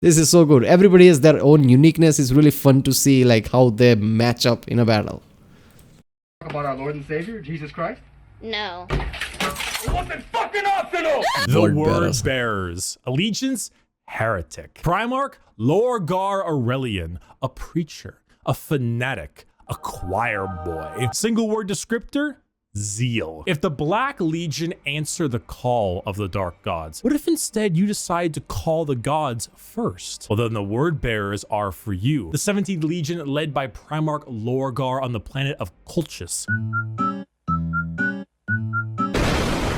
This is so good. Everybody has their own uniqueness. It's really fun to see like how they match up in a battle. Talk about our Lord and Savior, Jesus Christ? No. It wasn't fucking optional! The Word Bearers. Allegiance, heretic. Primarch, Lorgar Aurelian, a preacher, a fanatic, a choir boy. Single word descriptor, zeal. If the Black Legion answer the call of the Dark Gods, what if instead you decide to call the gods first? Well, then the Word Bearers are for you. The 17th Legion, led by Primarch Lorgar on the planet of Colchis.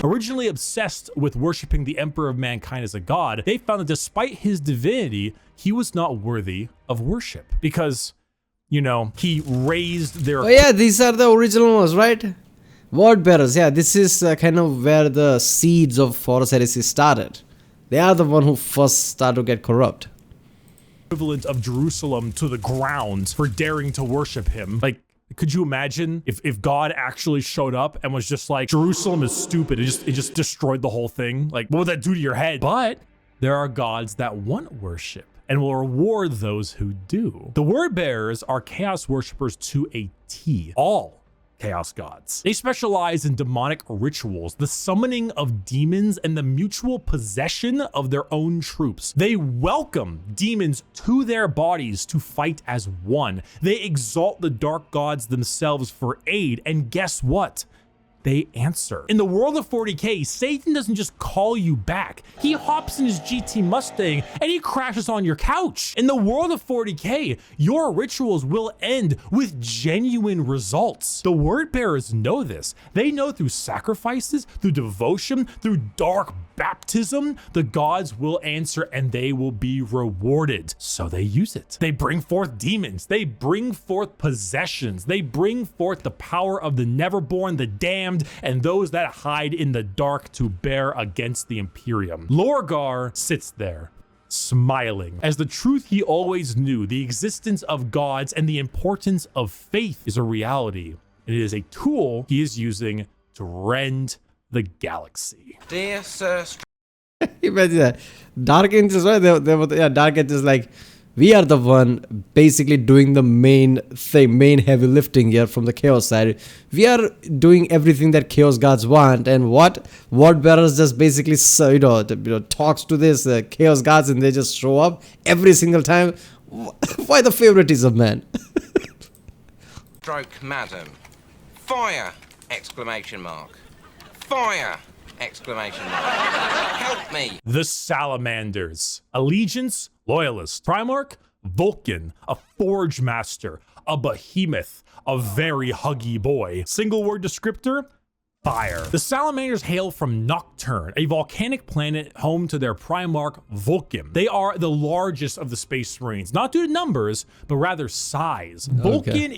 Originally obsessed with worshipping the Emperor of Mankind as a god, they found that despite his divinity, he was not worthy of worship because, he raised their... Oh yeah, these are the original ones, right? Word bearers, yeah, this is kind of where the seeds of Horus Heresy started. They are the one who first started to get corrupt. Equivalent of Jerusalem to the ground for daring to worship him. Like, could you imagine if God actually showed up and was just like, Jerusalem is stupid, it just destroyed the whole thing? Like, what would that do to your head? But there are gods that want worship and will reward those who do. The word bearers are chaos worshippers to a T. All chaos gods. They specialize in demonic rituals, the summoning of demons, and the mutual possession of their own troops. They welcome demons to their bodies to fight as one. They exalt the dark gods themselves for aid, and guess what? They answer. In the world of 40K, Satan doesn't just call you back. He hops in his GT Mustang and he crashes on your couch. In the world of 40K, your rituals will end with genuine results. The word bearers know this. They know through sacrifices, through devotion, through dark baptism, the gods will answer and they will be rewarded. So they use it. They bring forth demons. They bring forth possessions. They bring forth the power of the neverborn, the damned, and those that hide in the dark to bear against the Imperium. Lorgar sits there, smiling, as the truth he always knew, the existence of gods and the importance of faith is a reality. And it is a tool he is using to rend the galaxy. Dear Sir Imagine that. Dark Ages, right? Yeah, Dark Ages, like, we are the one basically doing the main thing, main heavy lifting here from the Chaos side. We are doing everything that Chaos gods want, and what Word bearers just basically, talks to this Chaos gods, and they just show up every single time. Why the favoritism, man? Stroke Madam. Fire! Exclamation mark. Fire! Exclamation mark. Help me! The Salamanders. Allegiance, Loyalist. Primarch, Vulcan. A Forge Master. A Behemoth. A very huggy boy. Single word descriptor, fire. The Salamanders hail from Nocturne, a volcanic planet home to their Primarch Vulcan. They are the largest of the Space Marines, not due to numbers, but rather size. Vulcan,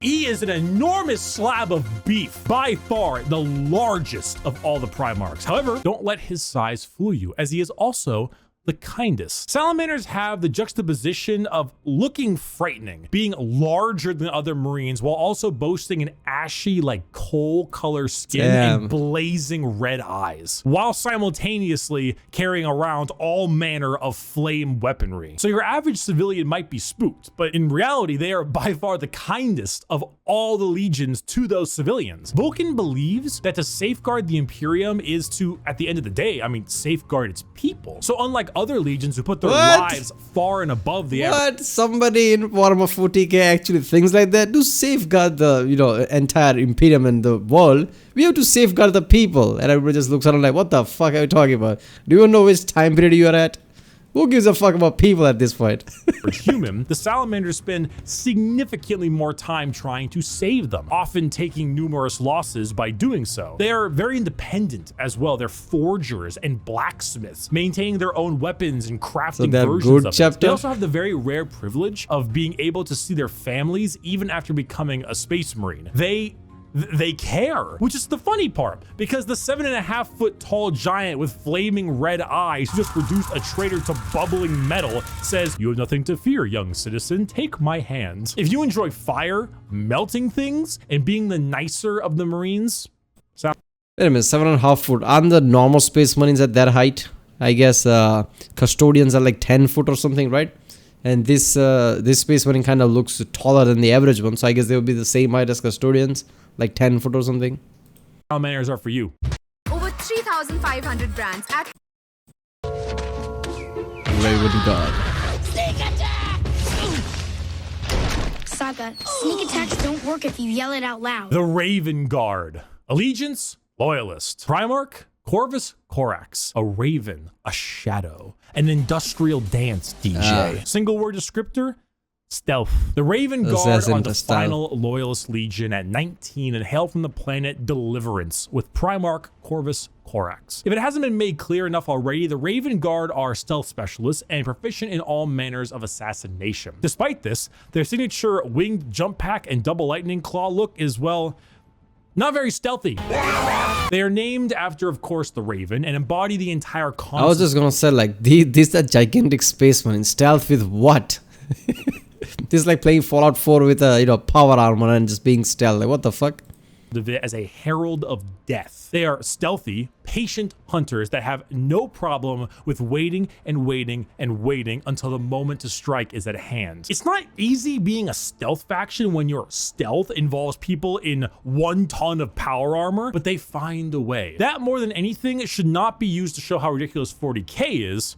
he is an enormous slab of beef, by far the largest of all the Primarchs. However, don't let his size fool you, as he is also the kindest. Salamanders have the juxtaposition of looking frightening, being larger than other Marines, while also boasting an ashy, like coal color skin and blazing red eyes, while simultaneously carrying around all manner of flame weaponry. So your average civilian might be spooked, but in reality, they are by far the kindest of all the legions to those civilians. Vulcan believes that to safeguard the Imperium is to, at the end of the day, safeguard its people. So unlike other legions who put their lives far and above the average. Somebody in Warhammer 40K actually thinks like that? To safeguard the, entire Imperium and the world, we have to safeguard the people. And everybody just looks around like, what the fuck are you talking about? Do you know which time period you are at? Who gives a fuck about people at this point? For human, the Salamanders spend significantly more time trying to save them, often taking numerous losses by doing so. They are very independent as well. They're forgers and blacksmiths, maintaining their own weapons and crafting versions of it. They also have the very rare privilege of being able to see their families even after becoming a Space Marine. They care, which is the funny part, because the 7.5-foot tall giant with flaming red eyes who just reduced a traitor to bubbling metal says, "You have nothing to fear, young citizen. Take my hand." If you enjoy fire, melting things, and being the nicer of the Marines, wait a minute, 7.5 foot. Aren't the normal Space Marines at that height? I guess custodians are like 10 foot or something, right? And this Space Marine kind of looks taller than the average one, so I guess they would be the same height as custodians. Like 10 foot or something. Salamanders are for you. Over 3,500 brands at Raven Guard. Sneak attack! Saga, sneak attacks don't work if you yell it out loud. The Raven Guard. Allegiance, Loyalist. Primarch, Corvus Corax. A raven, a shadow. An industrial dance DJ. Single word descriptor, stealth. The Raven Guard are the final Loyalist Legion at 19 and hail from the planet Deliverance with Primarch Corvus Corax. If it hasn't been made clear enough already, the Raven Guard are stealth specialists and proficient in all manners of assassination. Despite this, their signature winged jump pack and double lightning claw look is, well, not very stealthy. They are named after, of course, the Raven and embody the entire concept. I was just gonna say, like, these are gigantic space marines. Stealth with what? This is like playing Fallout 4 with a, power armor and just being stealth. Like, what the fuck? As a herald of death. They are stealthy, patient hunters that have no problem with waiting and waiting and waiting until the moment to strike is at hand. It's not easy being a stealth faction when your stealth involves people in 1 ton of power armor, but they find a way. That, more than anything, should not be used to show how ridiculous 40k is,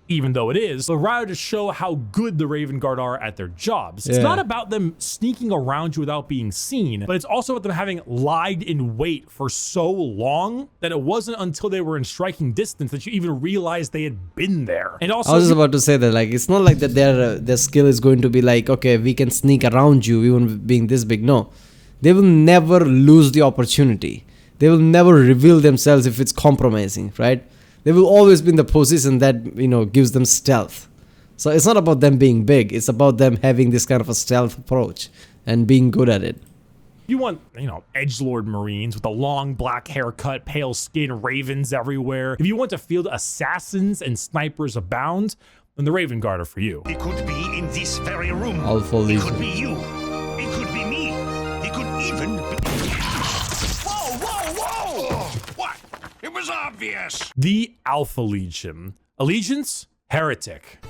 even though it is, but rather to show how good the Raven Guard are at their jobs. It's not about them sneaking around you without being seen, but it's also about them having lied in wait for so long that it wasn't until they were in striking distance that you even realized they had been there. And also, I was just about to say that, like, it's not like that their skill is going to be like, okay, we can sneak around you even being this big. No, they will never lose the opportunity. They will never reveal themselves if it's compromising, right? They will always be in the position that, gives them stealth. So it's not about them being big. It's about them having this kind of a stealth approach and being good at it. You want, edgelord Marines with a long black haircut, pale skin, ravens everywhere. If you want to field assassins and snipers abound, then the Raven Guard are for you. It could be in this very room. Alpha It Legion. could be you. It could be me. It could even be... Whoa, whoa, whoa! What? It was obvious. The Alpha Legion. Allegiance? Heretic.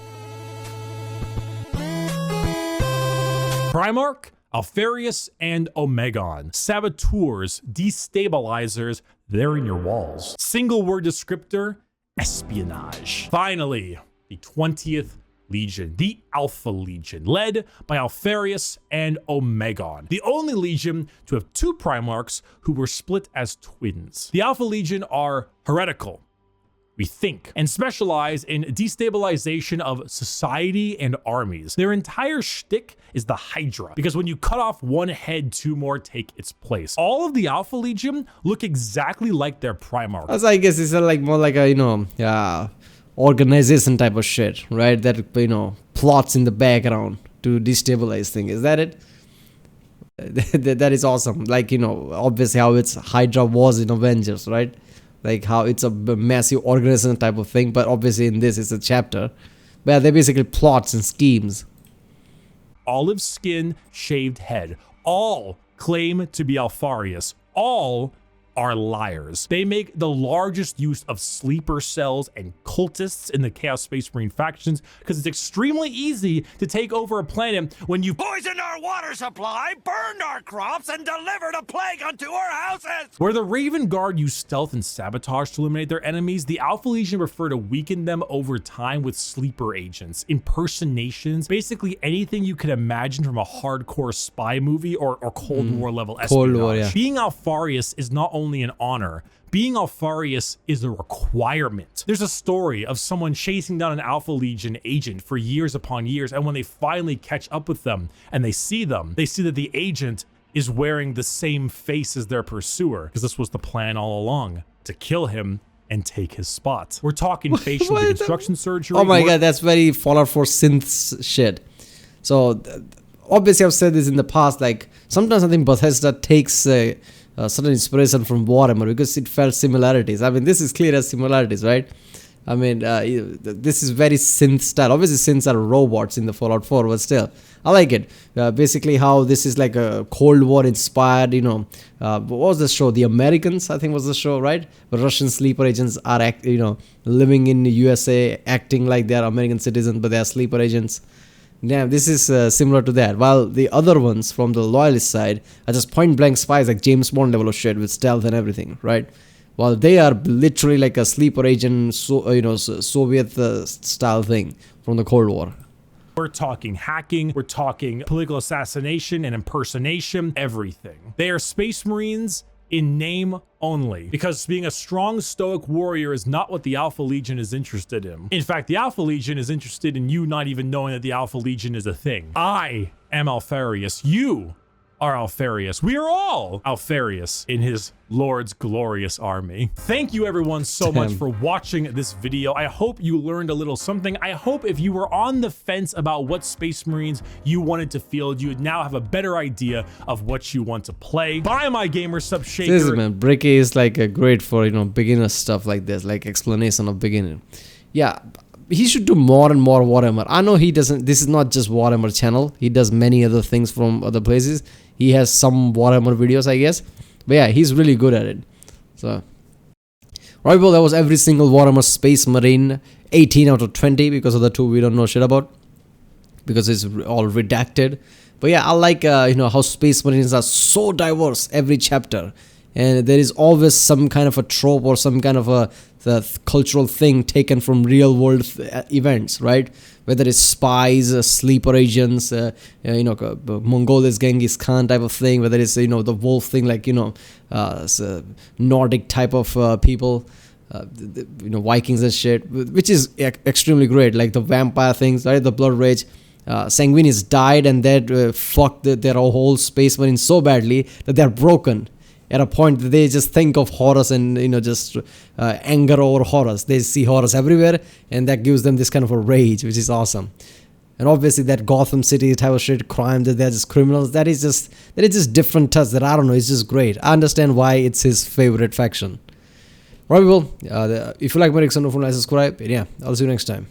Primarch? Alfarius and Omegon. Saboteurs, destabilizers, they're in your walls. Single word descriptor, espionage. Finally, the 20th Legion, the Alpha Legion, led by Alfarius and Omegon, the only Legion to have 2 Primarchs who were split as twins. The Alpha Legion are heretical, we think, and specialize in destabilization of society and armies. Their entire shtick is the Hydra, because when you cut off one head, 2 more take its place. All of the Alpha Legion look exactly like their Primarch. I guess it's like more like a, organization type of shit, right? That, plots in the background to destabilize things. Is that it? That is awesome. Like, obviously how it's Hydra was in Avengers, right? Like how it's a massive organization type of thing, but obviously in this it's a chapter. But yeah, they're basically plots and schemes. Olive skin, shaved head. All claim to be Alfarius. All are liars. They make the largest use of sleeper cells and cultists in the Chaos Space Marine factions because it's extremely easy to take over a planet when you Poisoned our water supply, burned our crops, and delivered a plague unto our houses. Where the Raven Guard use stealth and sabotage to eliminate their enemies, the Alpha Legion prefer to weaken them over time with sleeper agents, impersonations, basically anything you can imagine from a hardcore spy movie or Cold War level espionage. Cold War, yeah. Being Alfarius is not only an honor, being Alfarius is a requirement. There's a story of someone chasing down an Alpha Legion agent for years upon years, and when they finally catch up with them and they see that the agent is wearing the same face as their pursuer, because this was the plan all along, to kill him and take his spot. We're talking facial reconstruction surgery. Oh my god, that's very Fallout 4 synth shit. So obviously I've said this in the past, like sometimes I think Bethesda takes certain inspiration from Warhammer because it felt similarities. I mean, this is clear as similarities, right? I mean, this is very synth style. Obviously, synths are robots in the Fallout 4, but still, I like it. Basically, how this is like a Cold War inspired, what was the show? The Americans, I think was the show, right? But Russian sleeper agents are, living in the USA, acting like they are American citizens, but they are sleeper agents. Damn, this is similar to that. While the other ones from the loyalist side are just point blank spies like James Bond level of shit with stealth and everything, right? While they are literally like a sleeper agent, Soviet style thing from the Cold War. We're talking hacking, we're talking political assassination and impersonation, everything. They are Space Marines in name only, because being a strong stoic warrior is not what the Alpha Legion is interested in. In fact, the Alpha Legion is interested in you not even knowing that the Alpha Legion is a thing. I am Alfarius. You are Alfarius. We are all Alfarius in his Lord's glorious army. Thank you everyone so much for watching this video. I hope you learned a little something. I hope if you were on the fence about what Space Marines you wanted to field, you would now have a better idea of what you want to play. Buy my gamer sub shaker. Seriously, man, Bricky is like a great for, you know, beginner stuff like this, like explanation of beginner. Yeah, he should do more and more Warhammer. I know he doesn't, this is not just Warhammer channel. He does many other things from other places. He has some Warhammer videos, I guess. But yeah, he's really good at it. So, right, well, that was every single Warhammer Space Marine, 18 out of 20, because of the 2 we don't know shit about, because it's all redacted. But yeah, I like you know, how Space Marines are so diverse every chapter, and there is always some kind of a trope or some kind of a cultural thing taken from real world events, right? Whether it's spies, sleeper agents, you know, Mongolis Genghis Khan type of thing, whether it's, you know, the wolf thing, like, you know, Nordic type of people, you know, Vikings and shit, which is extremely great, like the vampire things, right? The Blood Rage. Sanguinius died, and that fucked their whole Space Marine so badly that they're broken. At a point that they just think of Horus and, you know, just anger over Horus. They see Horus everywhere, and that gives them this kind of a rage, which is awesome. And obviously that Gotham City type of shit, crime, that they're just criminals, that is just different touch that, I don't know, it's just great. I understand why it's his favorite faction. Right, people, if you like my reaction, don't forget to subscribe, and yeah, I'll see you next time.